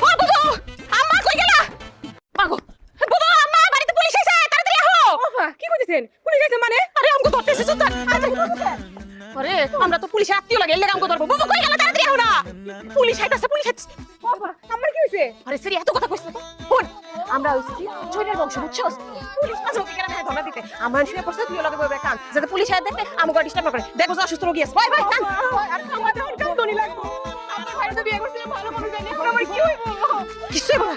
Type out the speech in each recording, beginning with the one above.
ও বুবু আম্মা কই গেলা মাগো বুবু আম্মা বাড়িতে পুলিশ এসে তাড়াতাড়ি আহো বাবা কি কইতেছেন পুলিশ এসে মানে আরে আমগো ধরতেছে সুতা আরে আমরা তো পুলিশ আত্মীয় লাগে এলে আমগো ধরবো বুবু কই গেলা তাড়াতাড়ি আহো না পুলিশ আইতাছে বাবা আমার কি হইছে আরে সরি এত কথা কইছ শুন আমরা হইছি জয়ের বংশ বুঝছস পুলিশ মাঝে ওকে কেন ধরা দিতে আমার শুনে পড়ছে তুই লাগে বইবে কান যাতে পুলিশ আয় দেখতে আমগো ডিস্টার্ব না করে দেখো যে অসুস্থ রোগী আছে বাই বাই কান আর আমাদের অনেক কান্দনি লাগবে আমার ভাই তো বিয়ে করছিল ভালো করে জানি এখন আমার কি হইব কিছু হইব না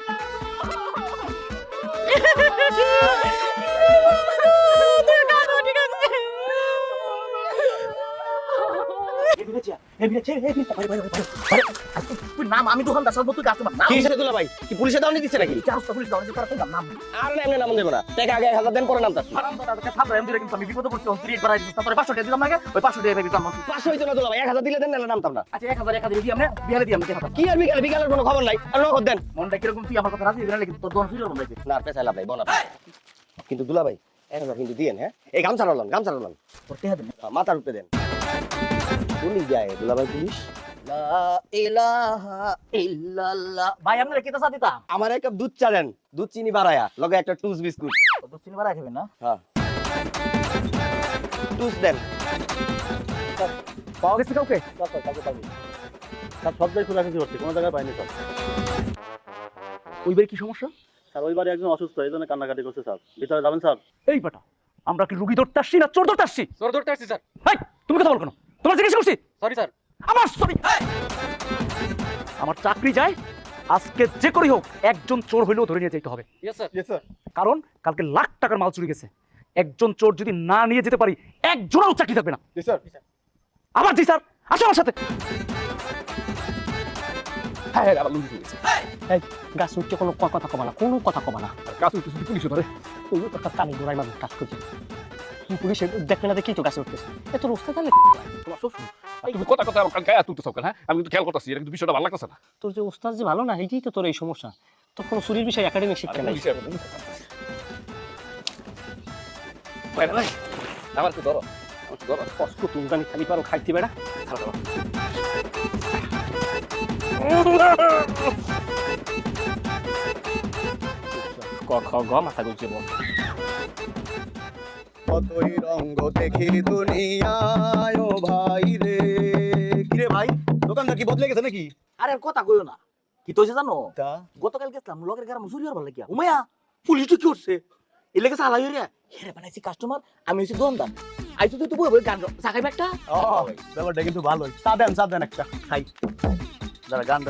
নাম আমি দোকানদার সব তুই কাস্টমার নাম কি হিসেবে দুলা ভাই কি পুলিশে দাও নি দিছে নাকি চারটা পুলিশ দাও যে তার নাম আর না এমনি নাম দেব না টাকা আগে 1000 দেন পরে নাম তাস হারাম দাদা থাপড়া এমডি কিন্তু আমি বিপদে পড়ছি অন্তরি একবার আইছি তারপরে 500 টাকা দিলাম না ওই 500 টাকা পাবি কাম 500 হইতো না দুলা ভাই 1000 দিলে দেন না নামতাম না আচ্ছা 1000 দিয়ে আমরা বিহারে দিয়ে আমি দেখা কি আর বিকালের কোনো খবর নাই আর নগদ দেন মনটা কিরকম তুই আমার কথা রাজি হইলি কিন্তু তোর দোন ফিরল মন রাখি না পেছাই লাভ নাই বনা কিন্তু দুলা ভাই 1000 কিন্তু দিয়েন হ্যাঁ এই গামছা রলন করতে হবে মাথার উপরে দেন পুলিশ যায় দুলা ভাই পুলিশ লা ইলাহা ইল্লাল্লাহ ভাই আপনারা কি তাসা দিতা আমার এক কাপ দুধ চা দেন দুধ চিনি বাড়ায়া লগে একটা টুস বিস্কুট তো চিনি বাড়া খাবেন না হ্যাঁ টুস দেন পাওয়া গেছে কাউকে সব জায়গায় খোঁজা খুঁজি করছে কোনো জায়গায় পাইনি সব ওইবার কি সমস্যা স্যার ওই বাড়ি একজন অসুস্থ এই জন্য কান্নাকাটি করছে স্যার ভিতরে যাবেন স্যার এই বেটা আমরা কি রুগী ধরতে আসছি না চোর ধরতে আসছি চোর ধরতে আসছি স্যার। এই তুমি কথা বল কেন তোমার জিজ্ঞেস করছি সরি স্যার। আমার সরি আমার চাকরি যায় আজকে যে করেই হোক একজন চোর হইলেও ধরে নিয়ে যেতে হবে ইয়েস স্যার। ইয়েস স্যার কারণ কালকে লাখ টাকার মাল চুরি গেছে একজন চোর যদি না নিয়ে যেতে পারি একজনও চাকরি থাকবে না জি স্যার আবার জি স্যার আসো আমার সাথে হ্যাঁ হ্যাঁ আবার লুঙ্গি চলে গেছে এই গাছ উঠছে কোনো কথা কবা না কোনো কথা কবা না আর কাজ উঠতে যদি পুলিশও ধরে তুই একটা কানে গোড়ায় মানুষ কাজ করছে তুই পুলিশে দেখবে না দেখি তো গাছে উঠতেছে এত রোস্তা তাহলে তোমার শ্বশুর আর তুমি কথা কথা আমার গায়ে তুলতে সকাল হ্যাঁ আমি কিন্তু খেয়াল করতেছি এটা কিন্তু বিষয়টা ভালো লাগতেছে না। তোর যে ওস্তাদ যে ভালো না এইটাই তো তোর এই সমস্যা তোর কোনো চুরির বিষয় একাডেমিক শিক্ষা নাই ভাই আমার তো ধরো কষ্ট তুমি জানি খালি পারো খাইতে বেড়া ক খ গ মাথা গুলছে বল কতই রঙ্গ দেখি দুনিয়ায় ও ভাই রে কিরে ভাই দোকানদার কি বদলে গেছে নাকি আরে আর কথা কইও না কি তো জানো তা গতকাল গেছিলাম লগের গ্রামে চুরি হওয়ার লাগিয়া উমাইয়া পুলিশ তো কি করছে এলে গেছে আলাই হইয়া হেরে বানাইছি কাস্টমার আমি হইছি দোকানদার আইতো তো বই বই গান চাকাইবে একটা ব্যাপারটা কিন্তু ভালোই চা দেন একটা খাই যারা গান